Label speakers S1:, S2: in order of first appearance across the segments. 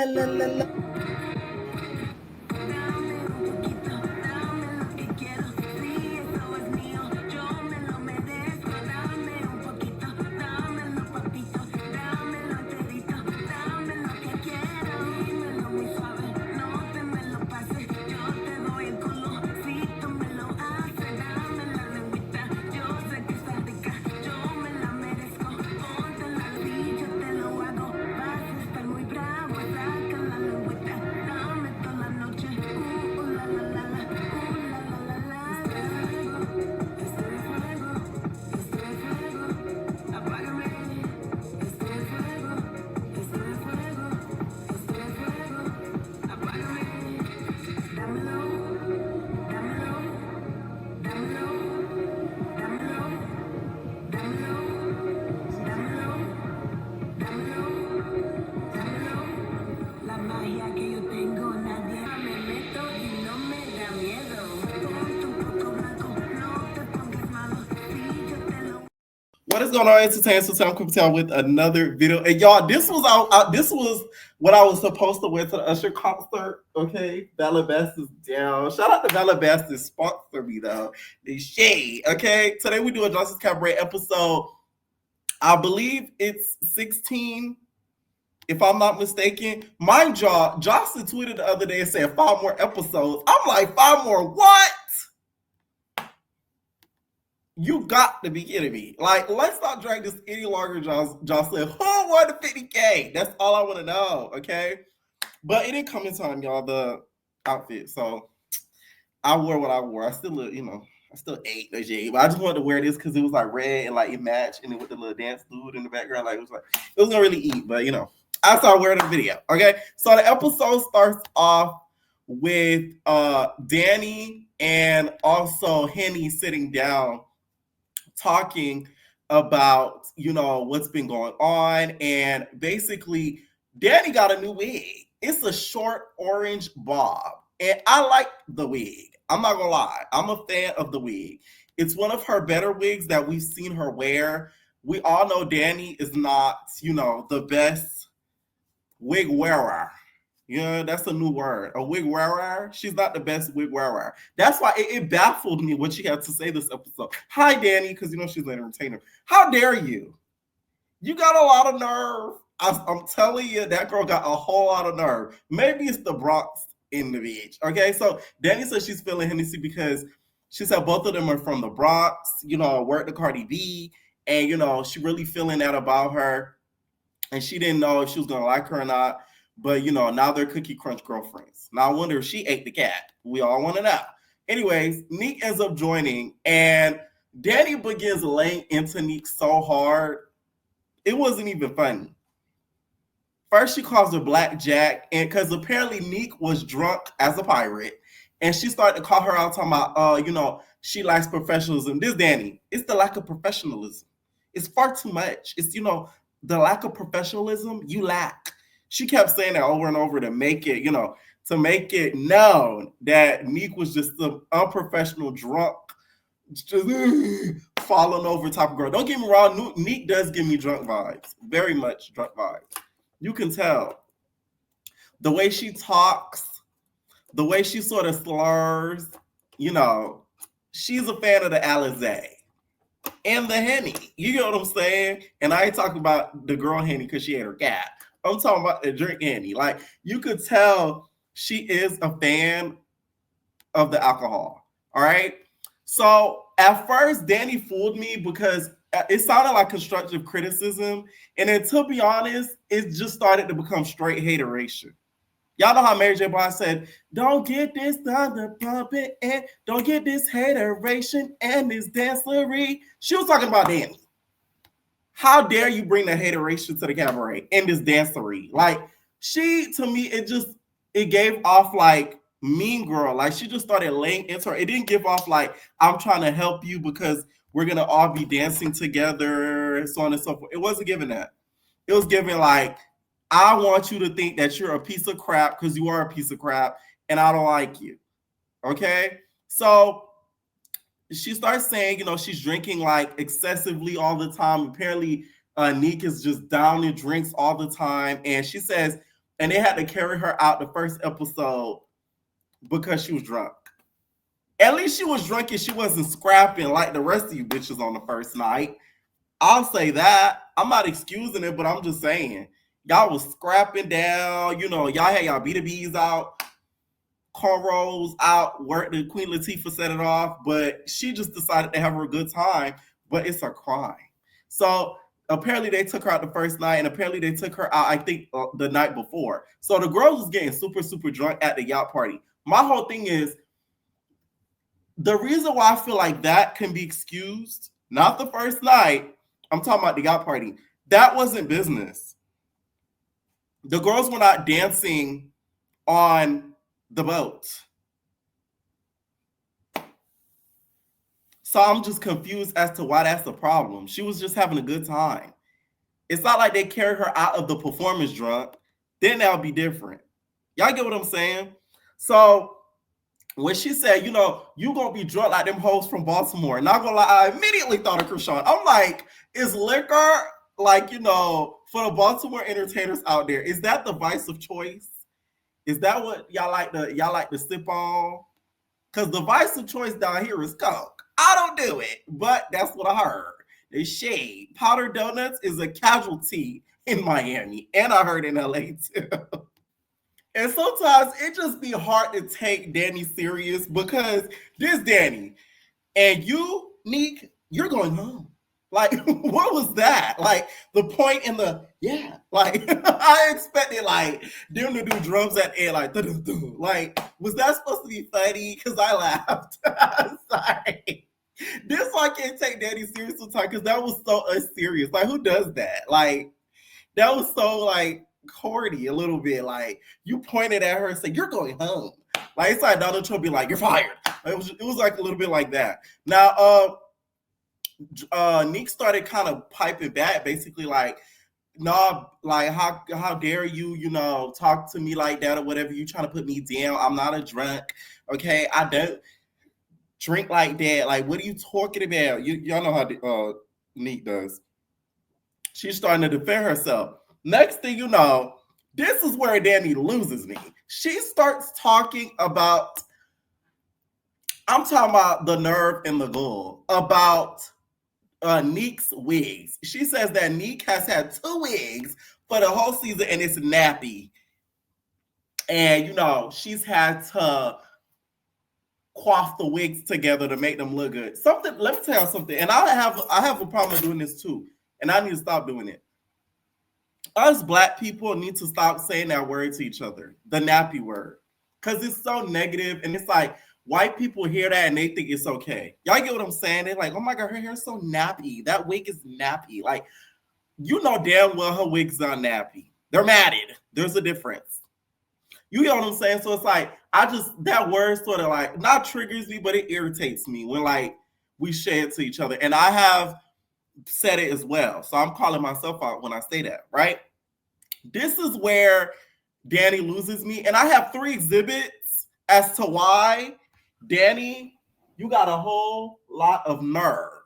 S1: La, la, la. What is going on, Entertainment? So I'm coming down with another video, and y'all, this was what I was supposed to wear to the Usher concert. Okay, Best is down. Shout out to Best to sponsor me though. The shade. Okay, today we do a Justice Cabaret episode. I believe it's 16, if I'm not mistaken. Mind y'all, Jocelyn tweeted the other day and said 5 more episodes. I'm like, 5 more what? You got to be kidding me. Like, let's not drag this any longer, Jocelyn. Who won the 50K? That's all I want to know, okay? But it didn't come in time, y'all, the outfit. So I wore what I wore. I still look, I still ate the shade, but I just wanted to wear this because it was like red and like it matched, and then with the little dance dude in the background, like it was gonna really eat, but I started wearing the video. Okay, so the episode starts off with Dani and also Henny sitting down talking about what's been going on, and basically Dani got a new wig. It's a short orange bob, and I like the wig. I'm not gonna lie, I'm a fan of the wig. It's one of her better wigs that we've seen her wear. We all know Dani is not the best wig wearer. Yeah, that's a new word. A wig wearer. She's not the best wig wearer. That's why it baffled me what she had to say this episode. Hi, Dani, because she's an entertainer. How dare you? You got a lot of nerve. I'm telling you, that girl got a whole lot of nerve. Maybe it's the Bronx in the beach. Okay, so Dani says she's feeling Hennessy because she said both of them are from the Bronx. Worked the Cardi B, and she really feeling that about her, and she didn't know if she was gonna like her or not. But now they're Cookie Crunch girlfriends. Now I wonder if she ate the cat. We all want to know. Anyways, Neek ends up joining, and Dani begins laying into Neek so hard, it wasn't even funny. First, she calls her Black Jack, and because apparently Neek was drunk as a pirate, and she started to call her out, talking about, she lacks professionalism. This Dani, it's the lack of professionalism. It's far too much. It's the lack of professionalism you lack. She kept saying that over and over to make it, known that Neek was just some unprofessional drunk, just falling over type of girl. Don't get me wrong, Neek does give me drunk vibes, very much drunk vibes. You can tell the way she talks, the way she sort of slurs. She's a fan of the Alizé and the Henny. You know what I'm saying? And I ain't talking about the girl Henny because she ate her cat. I'm talking about the drink Henny. Like, you could tell she is a fan of the alcohol. All right. So at first, Dani fooled me because it sounded like constructive criticism. And then, to be honest, it just started to become straight hateration. Y'all know how Mary J. Blige said, don't get this thunder pumping and don't get this hateration and this dancery. She was talking about Dani. How dare you bring the hateration to the cabaret and this dancery? Like, to me, it gave off like Mean Girl. Like, she just started laying into her. It didn't give off like, I'm trying to help you because we're going to all be dancing together, so on and so forth. It wasn't giving that. It was giving like, I want you to think that you're a piece of crap because you are a piece of crap and I don't like you. Okay? So she starts saying, she's drinking like excessively all the time. Apparently, Neek is just downing drinks all the time. And she says and they had to carry her out the first episode because she was drunk. At least she was drunk and she wasn't scrapping like the rest of you bitches on the first night. I'll say that. I'm not excusing it, but I'm just saying. Y'all was scrapping down. You know, y'all had y'all B2Bs out, cornrows out, work the Queen Latifah set it off, but she just decided to have her a good time, but it's a crime. So apparently they took her out the first night, and apparently they took her out, I think, the night before. So the girls was getting super, super drunk at the yacht party. My whole thing is, the reason why I feel like that can be excused, not the first night, I'm talking about the yacht party, that wasn't business. The girls were not dancing on the boat. So I'm just confused as to why that's the problem. She was just having a good time. It's not like they carried her out of the performance drunk. Then that'll be different. Y'all get what I'm saying? So when she said, you know, you gonna be drunk like them hoes from Baltimore, not gonna lie, I immediately thought of Krishan. I'm like, is liquor, like, you know, for the Baltimore entertainers out there, is that the vice of choice? Is that what y'all like to sip on? Because the vice of choice down here is Coke. I don't do it, but that's what I heard. The shade. Powdered donuts is a casualty in Miami, and I heard in LA too. And sometimes it just be hard to take Dani serious because this Dani, and you, Neek, you're going home. Like, what was that? Like, the point in the, yeah. Like, I expected, like, them to do drums at the end, like, doo-doo-doo. Like, was that supposed to be funny? Because I laughed. I'm sorry. This why I can't take Dani serious sometimes, because that was so unserious. Like, who does that? Like, that was so, like, corny a little bit. Like, you pointed at her and said, you're going home. Like, it's like Donald Trump be like, you're fired. It was like a little bit like that. Now, Nick started kind of piping back, basically like, no, like, how dare you, you know, talk to me like that or whatever. You trying to put me down. I'm not a drunk. Okay, I don't drink like that. Like, what are you talking about? Y'all know how Nick does. She's starting to defend herself. Next thing you know, this is where Dani loses me. She starts talking about, I'm talking about the nerve and the gall, about Neek's wigs. She says that Neek has had 2 wigs for the whole season and it's nappy. And, you know, she's had to quaff the wigs together to make them look good. Let me tell you something. And I have a problem doing this too. And I need to stop doing it. Us black people need to stop saying that word to each other, the nappy word, because it's so negative, and it's like white people hear that and they think it's okay. Y'all get what I'm saying? They're like, oh my God, her hair's so nappy. That wig is nappy. Like, you know damn well her wig's not nappy. They're matted. There's a difference. You get what I'm saying? So it's like, that word sort of like, not triggers me, but it irritates me when like we say it to each other. And I have said it as well. So I'm calling myself out when I say that, right? This is where Dani loses me. And I have 3 exhibits as to why, Dani, you got a whole lot of nerve.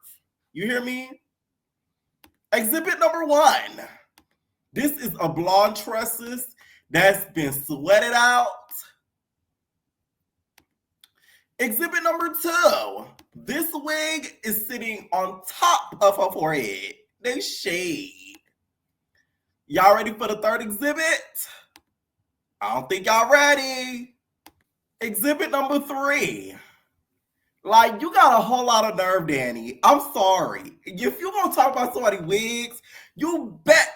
S1: You hear me? Exhibit number 1. This is a blonde tresses that's been sweated out. Exhibit number 2. This wig is sitting on top of her forehead. They shade. Y'all ready for the 3rd exhibit? I don't think y'all ready. Exhibit number 3. Like, you got a whole lot of nerve, Dani. I'm sorry. If you're going to talk about somebody's wigs, you bet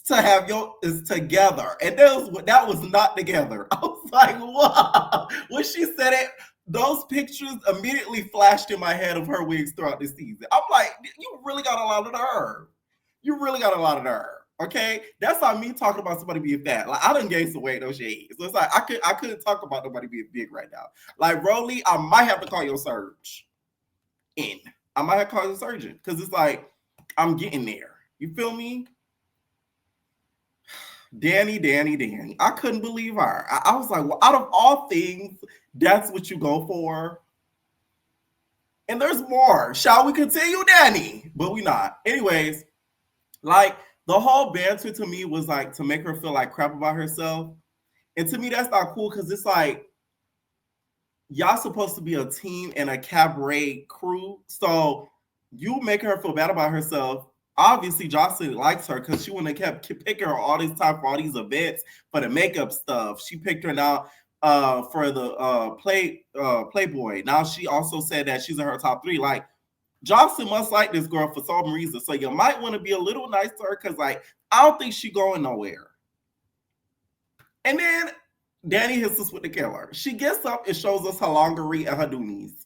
S1: to have is together. And that was not together. I was like, wow. When she said it, those pictures immediately flashed in my head of her wigs throughout the season. I'm like, you really got a lot of nerve. You really got a lot of nerve. Okay, that's not me talking about somebody being fat. Like, I done gained some weight, no shade. So it's like I couldn't talk about nobody being big right now. Like, Rolly, I might have to call your surge in. I might have to call your surgeon because it's like I'm getting there. You feel me? Dani. I couldn't believe her. I was like, well, out of all things, that's what you go for. And there's more. Shall we continue, Dani? But we not. Anyways, like, the whole banter to me was like to make her feel like crap about herself. And to me, that's not cool because it's like, y'all supposed to be a team and a cabaret crew. So you make her feel bad about herself. Obviously, Joseline likes her because she wouldn't have kept picking her all this time for all these events for the makeup stuff. She picked her now for the Playboy. Now she also said that she's in her top 3. Like, Joseline must like this girl for some reason. So you might want to be a little nice to her because, like, I don't think she going nowhere. And then Dani hits us with the killer. She gets up and shows us her lingerie and her doonies.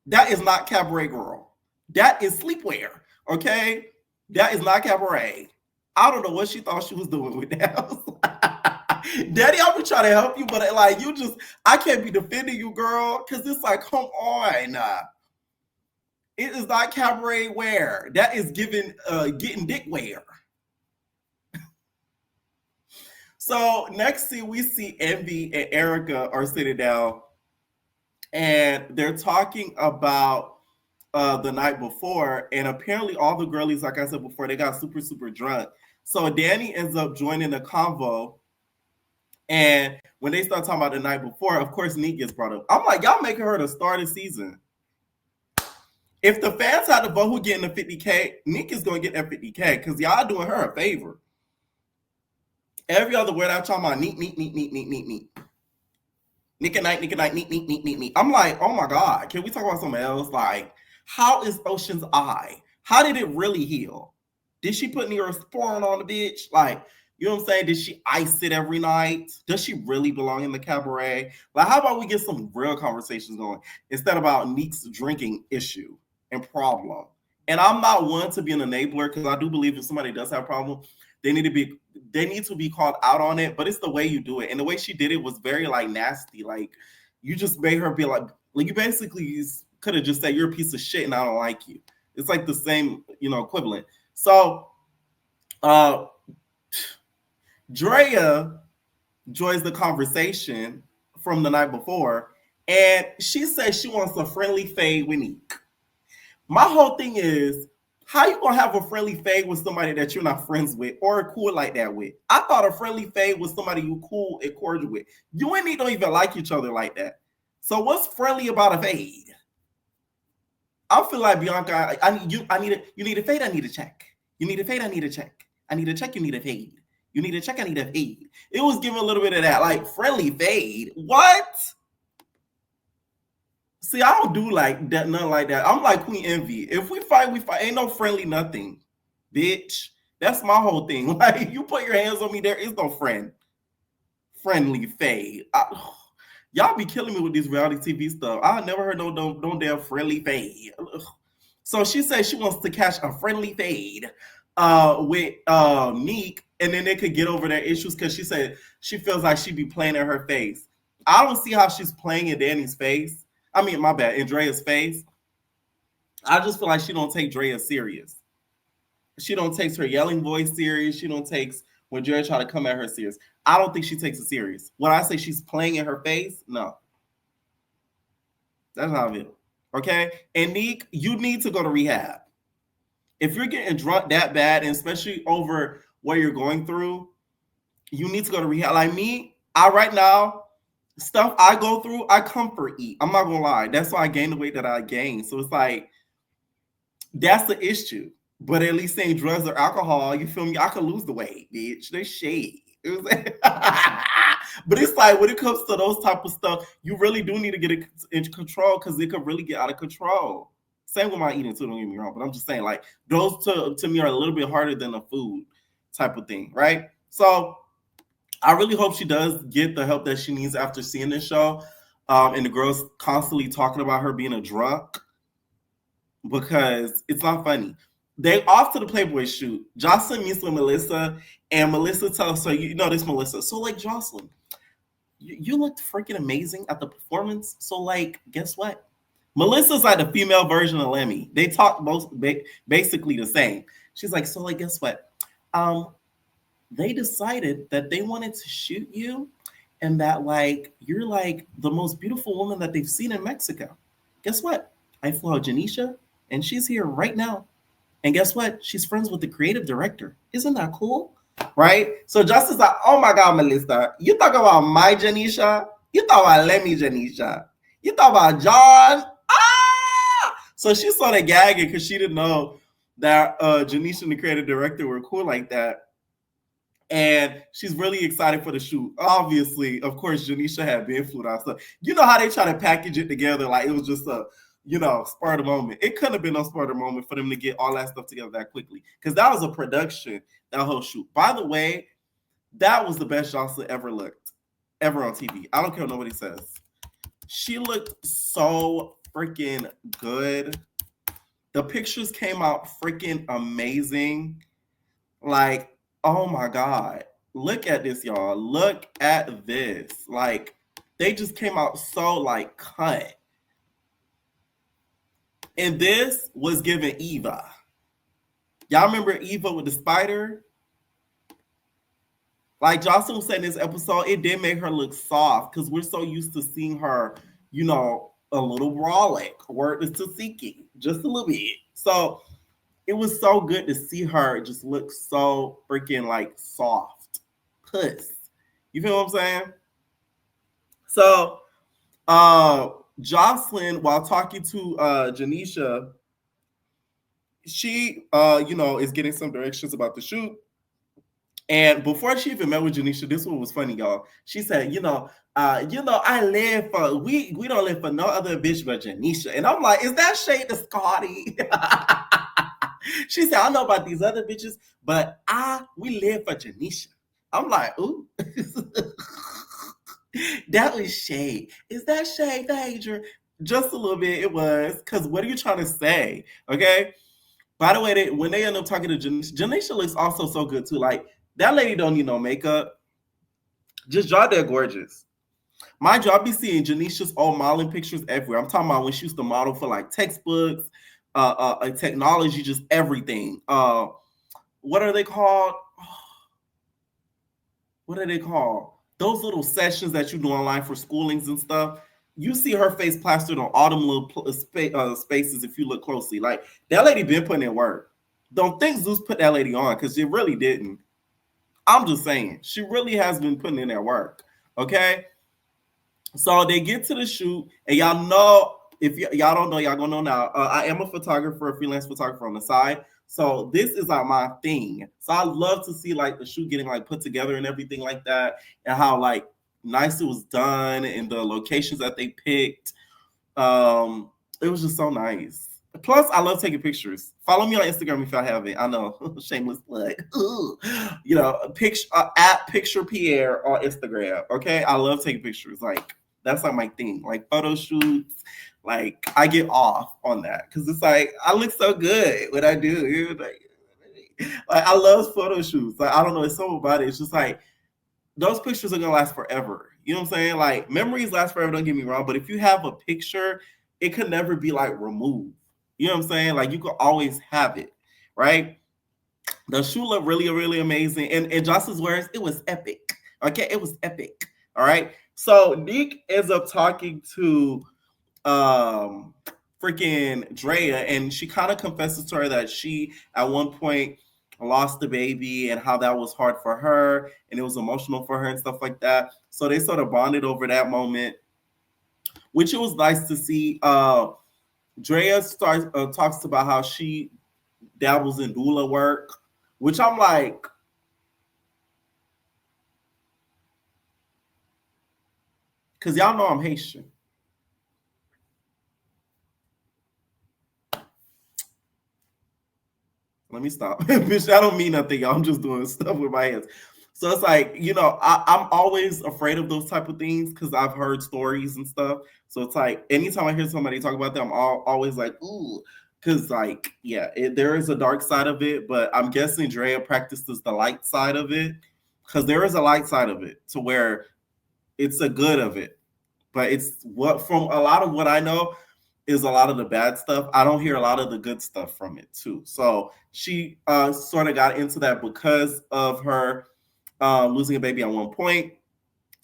S1: That is not cabaret, girl. That is sleepwear, okay? That is not cabaret. I don't know what she thought she was doing with that. Dani, I'll be trying to help you, but like, you just, I can't be defending you, girl, because it's like, come on. It is not cabaret wear. That is getting dick wear. So next scene, we see Envy and Erica are sitting down, and they're talking about the night before. And apparently, all the girlies, like I said before, they got super, super drunk. So Dani ends up joining the convo. And when they start talking about the night before, of course, Nick gets brought up. I'm like, y'all making her the star of the season. If the fans had to vote who getting the 50K, Nick is going to get that 50K because y'all doing her a favor. Every other word I'm talking about, neat. Nick and night, neat. I'm like, oh my God, can we talk about something else? Like, how is Ocean's Eye? How did it really heal? Did she put Neosporin on the bitch? Like, you know what I'm saying? Did she ice it every night? Does she really belong in the cabaret? Like, how about we get some real conversations going instead about Nick's drinking issue and problem? And I'm not one to be an enabler because I do believe if somebody does have a problem, they need to be called out on it, but it's the way you do it. And the way she did it was very like nasty. Like, you just made her be like you basically could have just said you're a piece of shit and I don't like you. It's like the same, equivalent. So Drea joins the conversation from the night before, and she says she wants a friendly fade with Nick. My whole thing is, how you gonna have a friendly fade with somebody that you're not friends with or cool like that with? I thought a friendly fade was somebody you cool and cordial with. You and me don't even like each other like that. So what's friendly about a fade? I feel like Bianca, you need a fade, I need a check. You need a fade, I need a check. I need a check, you need a fade. You need a check, I need a fade. It was giving a little bit of that, like friendly fade. What? See, I don't do like that, nothing like that. I'm like Queen Envy. If we fight, we fight. Ain't no friendly nothing, bitch. That's my whole thing. Like, you put your hands on me, there is no friendly fade. Y'all be killing me with this reality TV stuff. I never heard no damn friendly fade. So she says she wants to catch a friendly fade with Neek, and then they could get over their issues because she said she feels like she'd be playing in her face. I don't see how she's playing in Dani's face. I mean, my bad, in Drea's face. I just feel like she don't take Drea serious. She don't take her yelling voice serious. She don't take when Drea try to come at her serious. I don't think she takes it serious. When I say she's playing in her face, no. That's how I feel. Okay? And Neek, you need to go to rehab. If you're getting drunk that bad, and especially over what you're going through, you need to go to rehab. Like me, right now, stuff I go through, I comfort eat. I'm not gonna lie. That's why I gained the weight that I gained. So it's like, that's the issue. But at least saying drugs or alcohol, you feel me? I could lose the weight, bitch. They shade. But it's like when it comes to those type of stuff, you really do need to get it in control because it could really get out of control. Same with my eating too, don't get me wrong. But I'm just saying, like, those to me are a little bit harder than the food type of thing, right? So I really hope she does get the help that she needs after seeing this show. And the girls constantly talking about her being a drunk because it's not funny. They off to the Playboy shoot. Joseline meets with Melissa, and Melissa tells her, this Melissa. So, like, Joseline, you looked freaking amazing at the performance. So, like, guess what? Melissa's like the female version of Lemmy. They talk basically the same. She's like, so, like, guess what? They decided that they wanted to shoot you and that, like, you're, like, the most beautiful woman that they've seen in Mexico. Guess what? I flew out Janisha, and she's here right now. And guess what? She's friends with the creative director. Isn't that cool? right? So Justin's like, oh my God, Melissa, you talk about my Janisha? You talk about Lemmy Janisha? You talk about John? Ah! So she started gagging because she didn't know that Janisha and the creative director were cool like that. And she's really excited for the shoot. Obviously, of course, Janisha had been flued out. So you know how they try to package it together like it was just a, spur of the moment. It couldn't have been no spur of the moment for them to get all that stuff together that quickly because that was a production, that whole shoot. By the way, that was the best Joseline ever looked, ever on TV. I don't care what nobody says. She looked so freaking good. The pictures came out freaking amazing. Like, oh my God. Look at this, y'all. Look at this. Like, they just came out so like cut. And this was given Eva. Y'all remember Eva with the spider? Like Joseline said in this episode, it did make her look soft because we're so used to seeing her, a little brolic, word is to seeking, just a little bit. So it was so good to see her just look so freaking like soft. Puss. You feel what I'm saying? So Joseline, while talking to Janisha, she is getting some directions about the shoot. And before she even met with Janisha, this one was funny, y'all. She said, I live for we don't live for no other bitch but Janisha. And I'm like, is that shade to Scotty? She said, I don't know about these other bitches, but we live for Janisha. I'm like, ooh. That was shade. Is that shade, Adrian? Just a little bit, it was. Because what are you trying to say? Okay. By the way, when they end up talking to Janisha, Janisha looks also so good too. Like, that lady don't need no makeup. Just draw that gorgeous. Mind you, I'll be seeing Janisha's old modeling pictures everywhere. I'm talking about when she used to model for like textbooks, technology, just everything. What are they called? What are they called? Those little sessions that you do online for schoolings and stuff. You see her face plastered on all them little spaces if you look closely. Like, that lady been putting in work. Don't think Zeus put that lady on because she really didn't. I'm just saying, she really has been putting in that work. Okay. So they get to the shoot, and y'all know, if y'all don't know, y'all gonna know now. I am a photographer, a freelance photographer on the side. So this is like my thing. So I love to see like the shoot getting like put together and everything like that, and how like nice it was done, and the locations that they picked. It was just so nice. Plus, I love taking pictures. Follow me on Instagram if y'all haven't. I know, shameless plug. Picture at Picture Pierre on Instagram. Okay, I love taking pictures. Like, that's like my thing. Like photo shoots. Like, I get off on that because it's like I look so good when I do. Like I love photo shoots. Like, I don't know, it's something about it. It's just like those pictures are gonna last forever. You know what I'm saying? Like, memories last forever, don't get me wrong, but if you have a picture, it could never be like removed. You know what I'm saying? Like, you could always have it, right? The shoe looked really, really amazing. And in Joss's words, it was epic. Okay, it was epic. All right. So Nick ends up talking to um freaking Drea, and she kind of confesses to her that she at one point lost the baby and how that was hard for her and it was emotional for her and stuff like that. So they sort of bonded over that moment, which it was nice to see. Drea talks about how she dabbles in doula work, which I'm like, because y'all know I'm Haitian. Let me stop. Bitch, I don't mean nothing, y'all. I'm just doing stuff with my hands. So it's like, I'm always afraid of those type of things because I've heard stories and stuff. So it's like, anytime I hear somebody talk about them, I'm always like, ooh. Because, like, yeah, there is a dark side of it, but I'm guessing Drea practices the light side of it because there is a light side of it to where it's a good of it. But it's what, from a lot of what I know, is a lot of the bad stuff. I don't hear a lot of the good stuff from it too. So she sort of got into that because of her losing a baby at one point.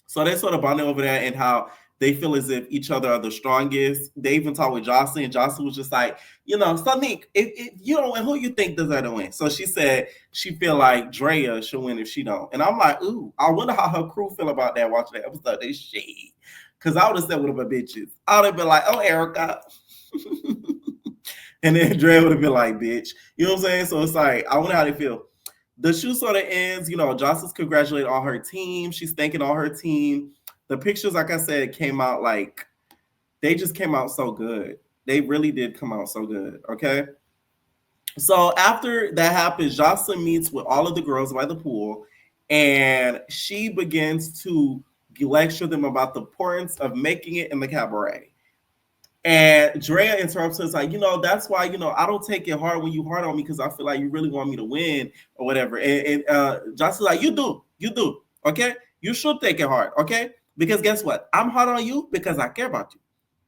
S1: So they sort of bonded over that and how they feel as if each other are the strongest. They even talked with Joseline, and Joseline was just like, Sonique, if you don't win, who you think deserve to win? So she said she feel like Drea should win if she don't. And I'm like, ooh, I wonder how her crew feel about that watching that episode. They shade. Because I would have said with my bitches. I would have been like, oh, Erica. And then Drea would have been like, bitch. You know what I'm saying? So it's like, I wonder how they feel. The shoot sort of ends, Joseline's congratulating all her team. She's thanking all her team. The pictures, like I said, came out like, they just came out so good. They really did come out so good, okay? So after that happens, Joseline meets with all of the girls by the pool, and she begins to lecture them about the importance of making it in the cabaret. And Drea interrupts her, like, that's why, I don't take it hard when you hard on me because I feel like you really want me to win or whatever. And Joseline's like, you do, okay? You should take it hard, okay? Because guess what? I'm hard on you because I care about you.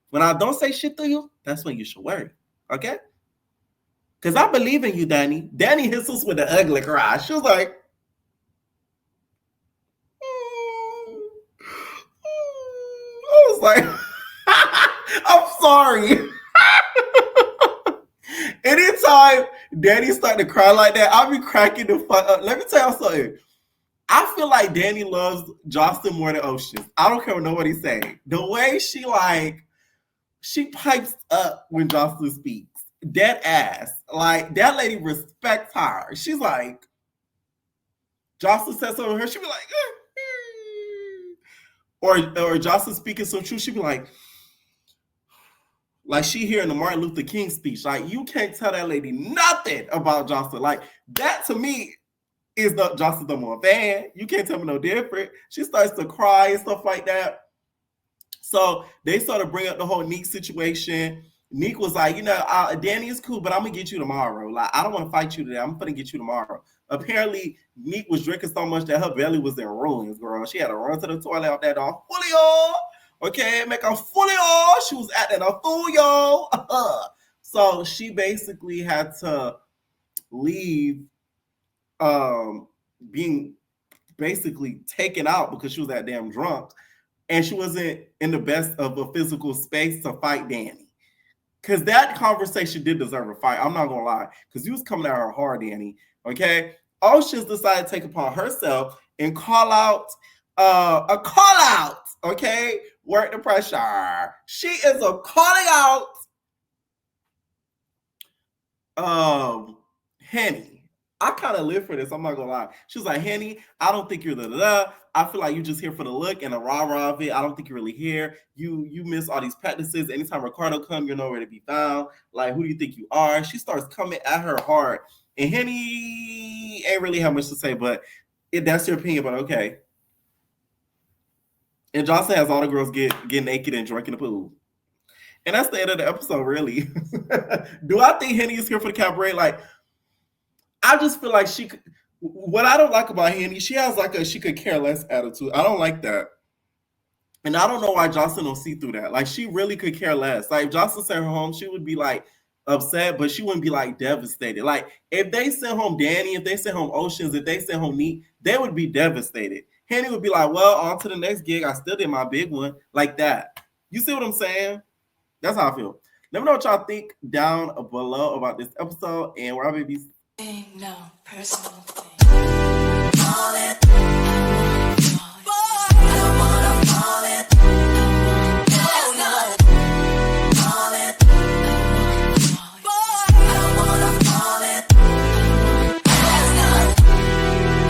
S1: When I don't say shit to you, that's when you should worry, okay? Because I believe in you, Dani. Dani hits us with an ugly cry. She was like, I was like, I'm sorry. Anytime Dani start to cry like that, I'll be cracking the fuck up. Let me tell you something. I feel like Dani loves Joseline more than Ocean. I don't care what nobody's saying. The way she pipes up when Joseline speaks. Dead ass. Like, that lady respects her. She's like, Joseline says something to her, she'll be like, or Joseline speaking some truth, she'll be like she hearing the Martin Luther King speech. Like, you can't tell that lady nothing about Joseline. Like, that to me is the Joseline's number one fan. You can't tell me no different. She starts to cry and stuff like that. So they sort of bring up the whole Neek situation. Neek was like, Dani is cool, but I'm going to get you tomorrow. Like, I don't want to fight you today. I'm going to get you tomorrow. Apparently, Neek was drinking so much that her belly was in ruins, girl. She had to run to the toilet out that dog. Fully on. Okay, make her fully on. She was acting a fool, yo. So she basically had to leave being basically taken out because she was that damn drunk. And she wasn't in the best of a physical space to fight Dani. Because that conversation did deserve a fight. I'm not going to lie. Because you was coming at her hard, Dani. Okay? Oceans decided to take upon herself and call out a call out. Okay? Work the pressure. She is a calling out Henny. I kind of live for this. I'm not gonna lie. She was like, Henny, I don't think you're the. I feel like you're just here for the look and the rah-rah of it. I don't think you're really here. You miss all these practices. Anytime Ricardo come, you're nowhere to be found. Like, who do you think you are? She starts coming at her hard. And Henny ain't really have much to say, but that's your opinion, but okay. And Joseline has all the girls get naked and drunk in the pool. And that's the end of the episode, really. Do I think Henny is here for the cabaret? Like, I just feel like she could. What I don't like about Henny, she has like a she could care less attitude. I don't like that. And I don't know why Joseline don't see through that. Like, she really could care less. Like, if Joseline sent her home, she would be like upset, but she wouldn't be like devastated. Like, if they sent home Dani, if they sent home Oceans, if they sent home Neek, they would be devastated. Henny would be like, well, on to the next gig. I still did my big one. Like that. You see what I'm saying? That's how I feel. Let me know what y'all think down below about this episode and where I may be.
S2: No personal thing.